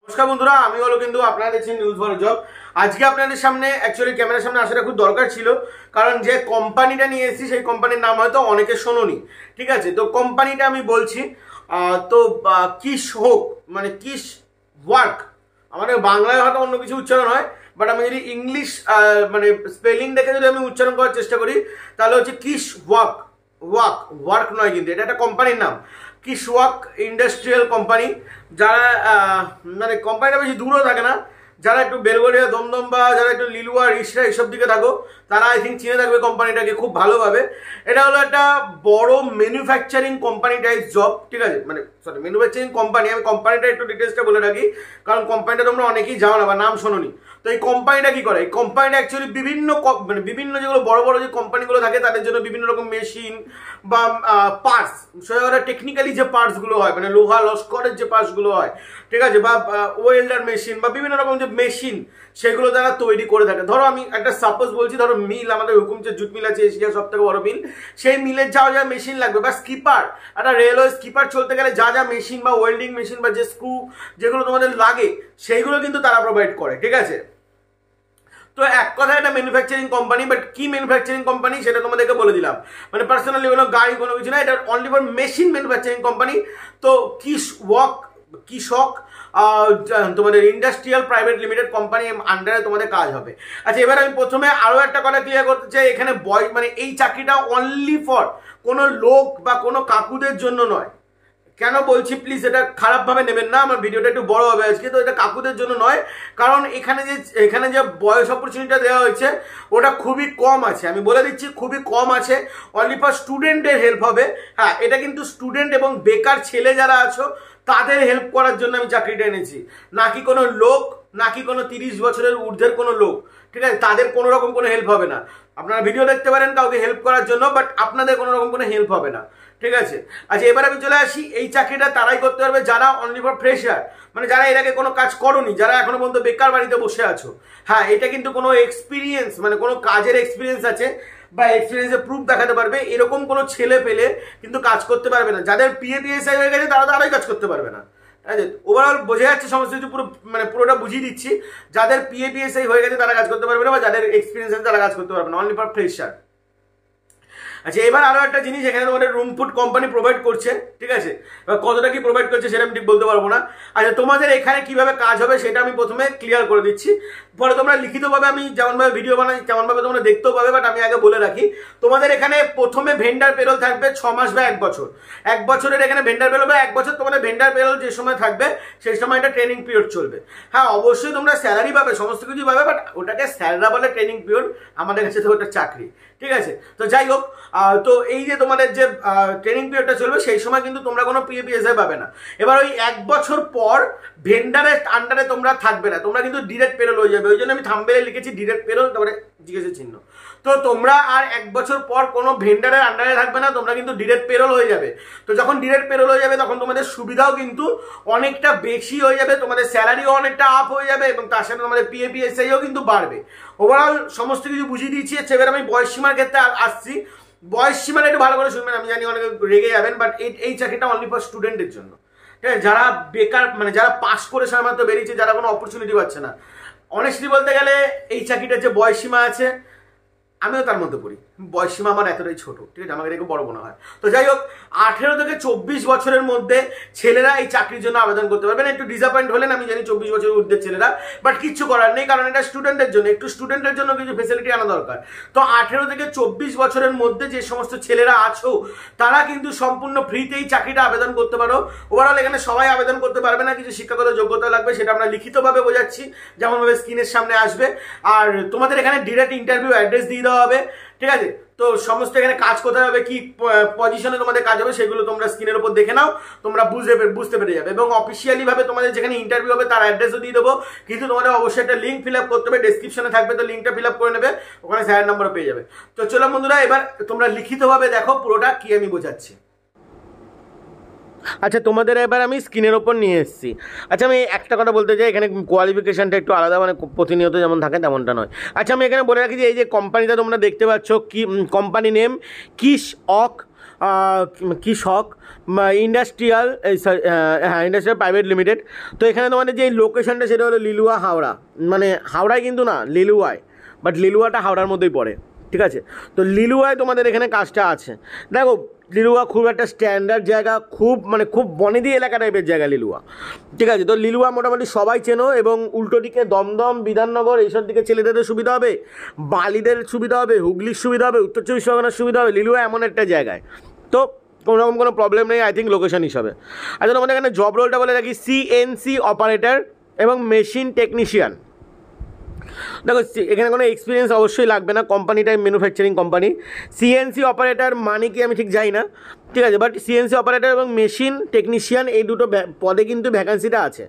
নমস্কার বন্ধুরা, আমি হলো কিন্তু আপনারা দেখছেন নিউজ ফর জব। আজকে আপনাদের সামনে অ্যাকচুয়ালি ক্যামেরার সামনে আসাটা খুব দরকার ছিল, কারণ যে কোম্পানিটা নিয়ে এসেছি সেই কোম্পানির নাম হয়তো অনেকে শোনোনি। ঠিক আছে, তো কোম্পানিটা আমি বলছি তো কিশোক মানে কিস ওয়ার্ক। আমাদের বাংলায় হয়তো অন্য কিছু উচ্চারণ হয়, বাট আমি যদি ইংলিশ মানে স্পেলিং দেখে যদি আমি উচ্চারণ করার চেষ্টা করি তাহলে হচ্ছে কিশওয়াক। ওয়ার্ক নয়, কিন্তু এটা একটা কোম্পানির নাম, কিশওয়াক ইন্ডাস্ট্রিয়াল কোম্পানি। যারা মানে কোম্পানিটা বেশি দূরও থাকে না, যারা একটু বেলগড়িয়া দমদম বা যারা একটু লিলুয়া রিসরা এইসব দিকে থাকো তারা আই থিঙ্ক চিনে থাকবে কোম্পানিটাকে খুব ভালোভাবে। এটা হলো একটা বড় ম্যানুফ্যাকচারিং কোম্পানি টাইপ জব। ঠিক আছে, মানে সরি ম্যানুফ্যাকচারিং কোম্পানি। আমি কোম্পানিটা একটু ডিটেলসটা বলে রাখি, কারণ কোম্পানিটা তোমরা অনেকেই জানো না বা নাম শোনোনি। তো এই কোম্পানিটা কি করে? এই কোম্পানিটা অ্যাকচুয়ালি বিভিন্ন যেগুলো বড় বড় যে কোম্পানিগুলো থাকে তাদের জন্য বিভিন্ন রকম মেশিন বা পার্টস, সেটা টেকনিক্যালি যে পার্টসগুলো হয়, মানে লোহা লস্করের যে পার্টসগুলো হয়, ঠিক আছে, বা ওয়েল্ডার মেশিন বা বিভিন্ন রকম যে মেশিন সেগুলো তারা তৈরি করে থাকে। ধরো আমি একটা সাপোজ বলছি, ধরো মিল, আমাদের হুকুম যে জুট মিল আছে এশিয়ার সব থেকে বড় মিল, সেই মিলের যা মেশিন লাগবে বা স্কিপার, একটা রেলওয়ে স্কিপার চলতে গেলে যা মেশিন বা ওয়েল্ডিং মেশিন বা যে স্ক্রু যেগুলো তোমাদের লাগে সেইগুলো কিন্তু তারা প্রোভাইড করে। ঠিক আছে, তো এক কথা এটা ম্যানুফ্যাকচারিং কোম্পানি, বাট কি ম্যানুফ্যাকচারিং কোম্পানি সেটা তোমাদেরকে বলে দিলাম। মানে পার্সোনালি কোনো গাড়ি কোনো কিছু না, এটা only for machine manufacturing company. তো কিশক তোমাদের ইন্ডাস্ট্রিয়াল প্রাইভেট লিমিটেড কোম্পানি আন্ডারে তোমাদের কাজ হবে। আচ্ছা, এবার আমি প্রথমে আরো একটা কথা ক্লিয়ার করতে চাই, এখানে মানে এই চাকরিটা অনলি ফর কোনো লোক বা কোনো কাকুদের জন্য নয়। কেন বলছি প্লিজ এটা খারাপভাবে নেবেন না, আমার ভিডিওটা একটু বড় হবে আজকে। তো এটা কাকুদের জন্য নয়, কারণ এখানে যে বয়স অপরচুনিটিটা দেওয়া হয়েছে ওটা খুবই কম আছে। আমি বলে দিচ্ছি খুবই কম আছে, অনলি ফর স্টুডেন্টের হেল্প হবে। হ্যাঁ, এটা কিন্তু স্টুডেন্ট এবং বেকার ছেলে যারা আছো তাদের হেল্প করার জন্য আমি চাকরিটা এনেছি, নাকি কোনো লোক, নাকি কোনো 30 বছরের ঊর্ধ্বের কোনো লোক। ঠিক আছে, তাদের কোনো রকম কোনো হেল্প হবে না। আপনারা ভিডিও দেখতে পারেন কাউকে হেল্প করার জন্য, বাট আপনাদের কোনো রকম কোনো হেল্প হবে না। ঠিক আছে, আচ্ছা এবার আমি চলে আসি, এই চাকরিটা তারাই করতে পারবে যারা অনলি ফর ফ্রেশার, মানে যারা এর আগে কোনো কাজ করোনি, যারা এখনো পর্যন্ত বেকার বাড়িতে বসে আছো। হ্যাঁ, এটা কিন্তু কোনো এক্সপিরিয়েন্স মানে কোনো কাজের এক্সপিরিয়েন্স আছে বা এক্সপিরিয়েন্সের প্রুফ দেখাতে পারবে এরকম কোনো ছেলে পেলে কিন্তু কাজ করতে পারবে না। যাদের পিএপিএসআই হয়ে গেছে তারা তারাই কাজ করতে পারবে না। ঠিক আছে, ওভারঅল বোঝা যাচ্ছে সমস্ত কিছু, পুরোটা বুঝিয়ে দিচ্ছি। যাদের পিএপিএসআই হয়ে গেছে তারা কাজ করতে পারবে না, বা যাদের এক্সপিরিয়েন্স আছে তারা কাজ করতে পারবে না, অনলি ফর ফ্রেশার। আচ্ছা, এবার আরো একটা জিনিস, এখানে তোমাদের রুম ফুড কোম্পানি প্রোভাইড করছে। ঠিক আছে, এবার কতটা কি প্রোভাইড করছে সেটা আমি ঠিক বলতে পারবো না। আচ্ছা, তোমাদের এখানে কিভাবে কাজ হবে সেটা আমি প্রথমে ক্লিয়ার করে দিচ্ছি, পরে তোমরা লিখিতভাবে আমি যেমনভাবে ভিডিও বানাই তেমনভাবে তোমরা দেখতেও পাবে। বাট আমি আগে বলে রাখি, তোমাদের এখানে প্রথমে ভেন্ডার পেরোল থাকবে 6 মাস বা 1 বছর। 1 বছরের এখানে ভেন্ডার পেরোল বা 1 বছর তোমাদের ভেন্ডার পেরোল যে সময় থাকবে সেই সময় একটা ট্রেনিং পিরিয়ড চলবে। হ্যাঁ, অবশ্যই তোমরা স্যালারি পাবে, সমস্ত কিছু পাবে, বাট ওটাকে স্যালারি বলে ট্রেনিং পিরিয়ড, আমাদের কাছে তো ওটা চাকরি। ঠিক আছে, তো যাই হোক, তো এই যে তোমাদের যে ট্রেনিং পিরিয়ডটা চলবে সেই সময় কিন্তু তোমরা কোনো পিএপিএসআই পাবে না। এবার ওই 1 বছর পর ভেন্ডারের আন্ডারে তোমরা থাকবে না, তোমরা কিন্তু ডিরেক্ট পেরোল হয়ে যাবে। ওই জন্য আমি থাম্বনেলে লিখেছি ডিরেক্ট পেরোল, তারপরে জিজ্ঞাসা চিহ্ন। তো তোমরা আর 1 বছর পর কোনো ভেন্ডারের আন্ডারে থাকবে না, তোমরা কিন্তু ডিরেক্ট পেরোল হয়ে যাবে। তো যখন ডিরেক্ট পেরোল হয়ে যাবে তখন তোমাদের সুবিধাও কিন্তু অনেকটা বেশি হয়ে যাবে, তোমাদের স্যালারিও অনেকটা আপ হয়ে যাবে, এবং তার সাথে তোমাদের পিএপিএসআইও কিন্তু বাড়বে। ওভারঅল সমস্ত কিছু বুঝিয়ে দিয়েছি। এবার আমি বয়স সীমার ক্ষেত্রে আসছি। বয়স সীমাটা একটু ভালো করে শুনবেন, আমি জানি অনেকে রেগে যাবেন, বাট এই চাকরিটা অনলি ফর স্টুডেন্টের জন্য। ঠিক আছে, যারা বেকার মানে যারা পাস করে সাধারণত বেরিয়েছে, যারা কোনো অপরচুনিটি পাচ্ছে না। অনেস্টলি বলতে গেলে এই চাকরিটার যে বয়স সীমা আছে আমিও তার মধ্যে পড়ি, বয়স সীমা আমার এতটাই ছোট। ঠিক আছে, আমাকে দেখে বড় মনে হয়। তো যাই হোক, 18 থেকে 24 বছরের মধ্যে ছেলেরা এই চাকরির জন্য আবেদন করতে পারবেন। একটু ডিসঅ্যাপয়েন্ট হলেন, আমি জানি 24 বছরের ঊর্ধ্বের ছেলেরা, বাট কিচ্ছু করার নেই, কারণ এটা স্টুডেন্টের জন্য, একটু স্টুডেন্টের জন্য কিছু ফেসিলিটি আনা দরকার। তো 18 থেকে 24 বছরের মধ্যে যে সমস্ত ছেলেরা আছো তারা কিন্তু সম্পূর্ণ ফ্রিতেই চাকরিটা আবেদন করতে পারো। ওভারঅল এখানে সবাই আবেদন করতে পারবে না, কিছু শিক্ষাগত যোগ্যতা লাগবে, সেটা আমরা লিখিতভাবে বোঝাচ্ছি যেমনভাবে স্ক্রিনের সামনে আসবে। আর তোমাদের এখানে ডিরেক্ট ইন্টারভিউ অ্যাড্রেস দিয়ে দেওয়া হবে। ঠিক আছে, তো সমস্ত এখানে কাজ কোথায় হবে, কি পজিশনে তোমাদের কাজ হবে সেগুলো তোমরা স্ক্রিনের উপর দেখে নাও, তোমরা বুঝতে পেরে যাবে। এবং অফিসিয়ালি ভাবে তোমাদের যেখানে ইন্টারভিউ হবে তার অ্যাড্রেসও দিয়ে দেবো, কিন্তু তোমাদের অবশ্যই একটা লিঙ্ক ফিল আপ করতে হবে, ডেসক্রিপশনে থাকবে, তো লিঙ্কটা ফিল আপ করে নেবে, ওখানে স্যারের নাম্বারও পেয়ে যাবে। তো চলো বন্ধুরা, এবার তোমরা লিখিতভাবে দেখো পুরোটা কি আমি বোঝাচ্ছি। আচ্ছা, তোমাদের এবার আমি স্ক্রিনের ওপর নিয়ে এসেছি। আচ্ছা, আমি একটা কথা বলতে চাই, এখানে কোয়ালিফিকেশানটা একটু আলাদা, মানে প্রতিনিয়ত যেমন থাকে তেমনটা নয়। আচ্ছা, আমি এখানে বলে রাখি যে এই যে কোম্পানিটা তোমরা দেখতে পাচ্ছ, কি কোম্পানি নেম কিশওক কিশক ইন্ডাস্ট্রিয়াল, হ্যাঁ ইন্ডাস্ট্রিয়াল প্রাইভেট লিমিটেড। তো এখানে তোমাদের যে লোকেশনটা সেটা হলো লিলুয়া হাওড়া, মানে হাওড়ায় কিন্তু না, লিলুয়ায়, বাট লিলুয়াটা হাওড়ার মধ্যেই পড়ে, ঠিক আছে। তো লিলুয়ায় তোমাদের এখানে কাজটা আছে। দেখো লিলুয়া খুব একটা স্ট্যান্ডার্ড জায়গা, খুব বনেদি এলাকা টাইপের জায়গা লিলুয়া, ঠিক আছে। তো লিলুয়া মোটামুটি সবাই চেনো, এবং উল্টো দিকে দমদম, বিধাননগর এইসব দিকে ছেলেদের সুবিধা হবে, বালিদের সুবিধা হবে, হুগলির সুবিধা হবে, উত্তর চব্বিশ পরগনার সুবিধা হবে। লিলুয়া এমন একটা জায়গায়, তো কোনো রকম কোনো প্রবলেম নেই আই থিঙ্ক লোকেশন হিসাবে। আচ্ছা তোমাদের এখানে জব রোলটা বলে রাখি, সিএনসি অপারেটর এবং মেশিন টেকনিশিয়ান। দেখো এখানে কোনো এক্সপিরিয়েন্স অবশ্যই লাগবে না, কোম্পানিটাই ম্যানুফ্যাকচারিং কোম্পানি। সিএনসি অপারেটর মানে কি আমি ঠিক জানি না, ঠিক আছে, বাট সিএনসি অপারেটর এবং মেশিন টেকনিশিয়ান এই দুটো পদে কিন্তু ভ্যাকান্সিটা আছে,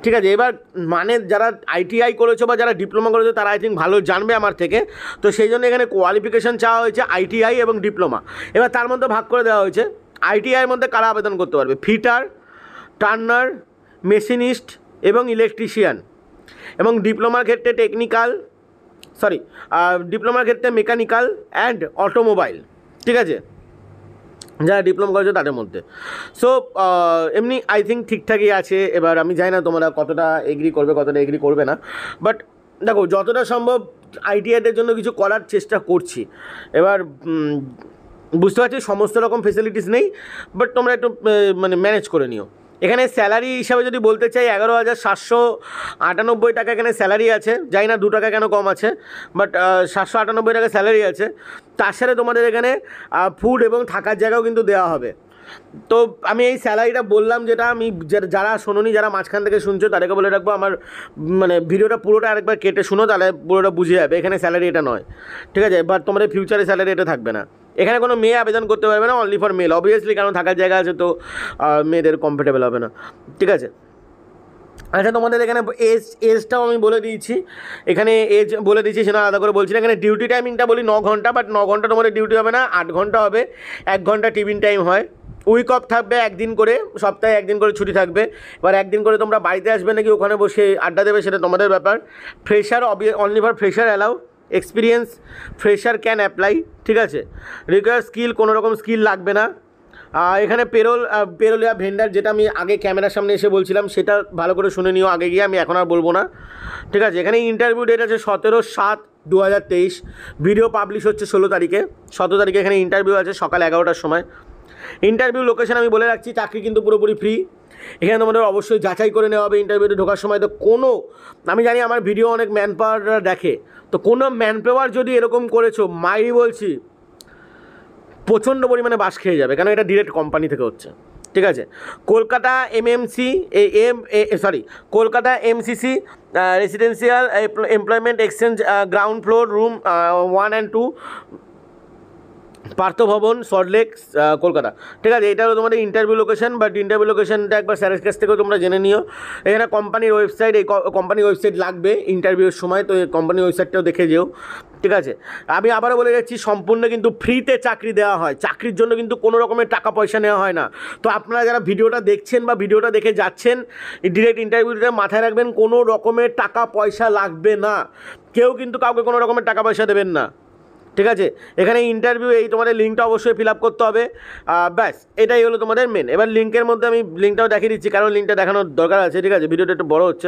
ঠিক আছে। এবার মানে যারা আইটিআই করেছো বা যারা ডিপ্লোমা করেছো তারা আই থিঙ্ক ভালো জানবে আমার থেকে। তো সেই জন্য এখানে কোয়ালিফিকেশান চাওয়া হয়েছে আইটিআই এবং ডিপ্লোমা। এবার তার মধ্যে ভাগ করে দেওয়া হয়েছে, আইটিআইয়ের মধ্যে কারা আবেদন করতে পারবে, ফিটার, টার্নার, মেশিনিস্ট এবং ইলেকট্রিশিয়ান। এবং ডিপ্লোমার ক্ষেত্রে ডিপ্লোমার ক্ষেত্রে মেকানিক্যাল অ্যান্ড অটোমোবাইল, ঠিক আছে, যারা ডিপ্লোমা করেছে তাদের মধ্যে। সো এমনি আই থিঙ্ক ঠিকঠাকই আছে। এবার আমি জানি না তোমরা কতটা এগ্রি করবে কতটা এগ্রি করবে না, বাট দেখো যতটা সম্ভব আইটিআইদের জন্য কিছু করার চেষ্টা করছি। এবার বুঝতে পারছি সমস্ত রকম ফেসিলিটিস নেই, বাট তোমরা একটু মানে ম্যানেজ করে নিও। এখানে স্যালারি হিসাবে যদি বলতে চাই 11,798 টাকা এখানে স্যালারি আছে, জানি না 2 টাকা কেন কম আছে, বাট 798 টাকা স্যালারি আছে। তার সাথে তোমাদের এখানে ফুড এবং থাকার জায়গাও কিন্তু দেওয়া হবে। তো আমি এই স্যালারিটা বললাম, যেটা আমি যারা শোনোনি, যারা মাঝখান থেকে শুনছো তাদেরকে বলে রাখবো, আমার মানে ভিডিওটা পুরোটা আরেকবার কেটে শুনো, তাহলে পুরোটা বুঝে যাবে। এখানে স্যালারি এটা নয়, ঠিক আছে, বাট তোমাদের ফিউচারে স্যালারি এটা থাকবে না। এখানে কোনো মেয়ে আবেদন করতে পারবে না, অনলি ফর মেল অবভিয়াসলি, কারণ থাকার জায়গা আছে, তো মেয়েদের কমফোর্টেবল হবে না, ঠিক আছে। আচ্ছা তোমাদের এখানে এজটাও আমি বলে দিয়েছি, এখানে এজ বলে দিয়েছি, সেটা আলাদা করে বলছি না। এখানে ডিউটি টাইমিংটা বলি 9 ঘন্টা, বাট 9 ঘন্টা তোমাদের ডিউটি হবে না, 8 ঘন্টা হবে, 1 ঘন্টা টিফিন টাইম হয়। উইক অফ থাকবে একদিন করে, সপ্তাহে একদিন করে ছুটি থাকবে। এবার একদিন করে তোমরা বাড়িতে আসবে নাকি ওখানে বসে আড্ডা দেবে সেটা তোমাদের ব্যাপার। Fresher only for fresher allow, experience fresher can apply, ঠিক আছে। রিকোয়ার স্কিল, কোনো রকম স্কিল লাগবে না। এখানে পেরোলিয়া ভেন্ডার, যেটা আমি আগে ক্যামেরার সামনে এসে বলছিলাম, সেটা ভালো করে শুনে নিও আগে গিয়ে, আমি এখন আর বলবো না, ঠিক আছে। এখানে ইন্টারভিউ ডেট আছে 17/7/2023, ভিডিও পাবলিশ হচ্ছে 16 তারিখে, 17 তারিখে এখানে ইন্টারভিউ আছে সকাল 11টার সময়। ইন্টারভিউ লোকেশন আমি বলে রাখছি, চাকরি কিন্তু পুরোপুরি ফ্রি। এখানে তোমাদের অবশ্যই যাচাই করে নেওয়া হবে ইন্টারভিউতে ঢোকার সময়। তো কোনো, আমি জানি আমার ভিডিও অনেক ম্যান পাওয়াররা দেখে, তো কোনো ম্যান পাওয়ার যদি এরকম করেছো, মাইরি বলছি প্রচণ্ড পরিমাণে বাস খেয়ে যাবে, কারণ এটা ডিরেক্ট কোম্পানি থেকে হচ্ছে, ঠিক আছে। Kolkata Kolkata MCC residential employment exchange, ground floor, room 1 and 2, Partha ভবন, সল্টলেক, কলকাতা, ঠিক আছে। এটা হলো তোমাদের ইন্টারভিউ লোকেশন, বাট ইন্টারভিউ লোকেশনটা একবার স্যারের কাছ থেকেও তোমরা জেনে নিও। এখানে কোম্পানির ওয়েবসাইট, এই কোম্পানির ওয়েবসাইট লাগবে ইন্টারভিউর সময়, তো এই কোম্পানির ওয়েবসাইটটাও দেখে যেও, ঠিক আছে। আমি আবারও বলে যাচ্ছি, সম্পূর্ণ কিন্তু ফ্রিতে চাকরি দেওয়া হয়, চাকরির জন্য কিন্তু কোনো রকমের টাকা পয়সা নেওয়া হয় না। তো আপনারা যারা ভিডিওটা দেখছেন বা ভিডিওটা দেখে যাচ্ছেন, ডিরেক্ট ইন্টারভিউতে মাথায় রাখবেন, কোনো রকমের টাকা পয়সা লাগবে না, কেউ কিন্তু কাউকে কোনো রকমের টাকা পয়সা দেবেন না, ঠিক আছে। এখানে ইন্টারভিউ, এই তোমাদের লিঙ্কটা অবশ্যই ফিল আপ করতে হবে, ব্যাস এটাই হলো তোমাদের মেন। এবার লিঙ্কের মধ্যে আমি লিঙ্কটাও দেখিয়ে দিচ্ছি, কারণ লিঙ্কটা দেখানোর দরকার আছে, ঠিক আছে। ভিডিওটা একটু বড় হচ্ছে,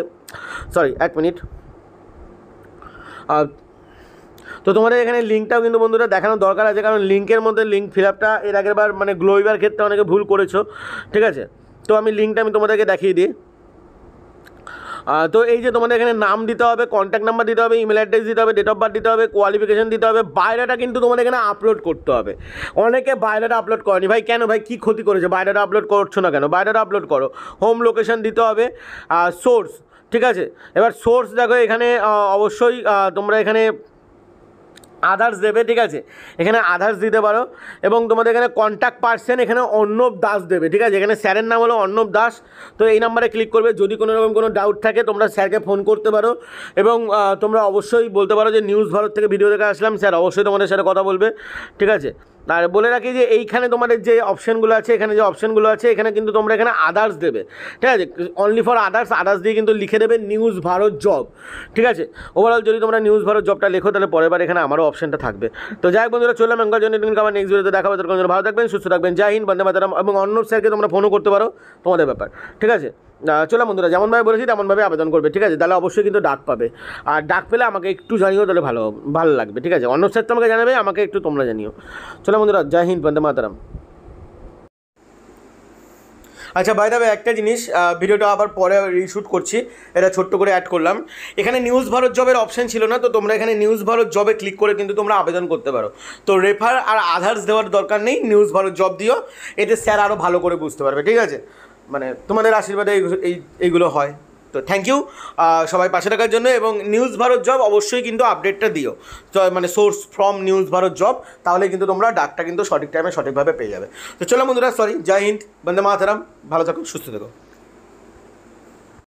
সরি 1 মিনিট। তো তোমাদের এখানে লিঙ্কটাও কিন্তু বন্ধুরা দেখানোর দরকার আছে, কারণ লিঙ্কের মধ্যে লিঙ্ক ফিল আপটা এর আগের বার মানে গ্লোইবার ক্ষেত্রে অনেকে ভুল করেছো, ঠিক আছে। তো আমি লিঙ্কটা আমি তোমাদেরকে দেখিয়ে দিই। তো এই যে তোমাদের এখানে নাম দিতে হবে, কন্ট্যাক্ট নাম্বার দিতে হবে, ইমেল অ্যাড্রেস দিতে হবে, ডেট অফ বার্থ দিতে হবে, কোয়ালিফিকেশন দিতে হবে, বায়োডাটা কিন্তু তোমাদের এখানে আপলোড করতে হবে। অনেকে বায়োডাটা আপলোড করেনি, ভাই কেন ভাই কী ক্ষতি করেছে, বায়োডাটা আপলোড করছো না কেন, বায়োডাটা আপলোড করো। হোম লোকেশন দিতে হবে, সোর্স, ঠিক আছে। এবার সোর্স দেখো এখানে অবশ্যই তোমরা এখানে আদার্স দেবে, ঠিক আছে, এখানে আদার্স দিতে পারো। এবং তোমাদের এখানে কন্ট্যাক্ট পার্সন এখানে অর্ণব দাস দেবে, ঠিক আছে। এখানে স্যারের নাম হলো অর্ণব দাস। তো এই নাম্বারে ক্লিক করবে, যদি কোনো রকম কোনো ডাউট থাকে তোমরা স্যারকে ফোন করতে পারো। এবং তোমরা অবশ্যই বলতে পারো যে নিউজ ভারত থেকে ভিডিও দেখে আসলাম, স্যার অবশ্যই তোমাদের সাথে কথা বলবে, ঠিক আছে। আর বলে রাখি যে এইখানে তোমাদের যে অপশানগুলো আছে, এখানে যে অপশানগুলো আছে, এখানে কিন্তু তোমরা এখানে আদার্স দেবে, ঠিক আছে, অনলি ফর আদার্স দিয়ে কিন্তু লিখে দেবে নিউজ ভারত জব, ঠিক আছে। ওভারঅল যদি তোমরা নিউজ ভারত জবটা লেখো তাহলে পরের বার এখানে আমারও অপশানটা থাকবে। তো যাই হোক বন্ধুরা, চললাম এঙ্কার জন্য আমার নেক্সট ভিডিওতে দেখা হবে। তোর ভালো থাকবেন, সুস্থ থাকবেন, জয় হিন্দ, বন্দে মাতরম। এবং অন্য স্যারকে তোমরা ফোনও করতে পারো, তোমাদের ব্যাপার, ঠিক আছে। চলো বন্ধুরা, যেমনভাবে বলেছি তেমনভাবে আবেদন করবে, ঠিক আছে, তাহলে অবশ্যই কিন্তু ডাক পাবে। আর ডাক পেলে আমাকে একটু জানিও, তাহলে ভালো লাগবে, ঠিক আছে। অন্য স্যার তোমাকে জানাবে, আমাকে একটু তোমরা জানিও। চলো বন্ধুরা, জয় হিন্দ, বন্দে মাতরম। আচ্ছা বাই দ্য ওয়ে, একটা জিনিস, ভিডিওটা আবার পরে রিশুট করছি, এটা ছোট্ট করে অ্যাড করলাম। এখানে নিউজ ভারত জবের অপশান ছিল না, তো তোমরা এখানে নিউজ ভারত জবে ক্লিক করে কিন্তু তোমরা আবেদন করতে পারো। তো রেফার আর আদার্স দেওয়ার দরকার নেই, নিউজ ভারত জব দিও, এতে স্যার আরও ভালো করে বুঝতে পারবে, ঠিক আছে। মানে তোমাদের আশীর্বাদে এইগুলো হয়। তো থ্যাংক ইউ সবাই পাশে থাকার জন্য। এবং নিউজ ভারত জব অবশ্যই কিন্তু আপডেটটা দিও, তো মানে source from news Bharat job, তাহলে কিন্তু তোমরা ডাকটা কিন্তু সঠিক টাইমে সঠিকভাবে পেয়ে যাবে। তো চলো বন্ধুরা, সরি, জয় হিন্দ, বন্দে মাতরম, ভালো থাকো, সুস্থ থাকো।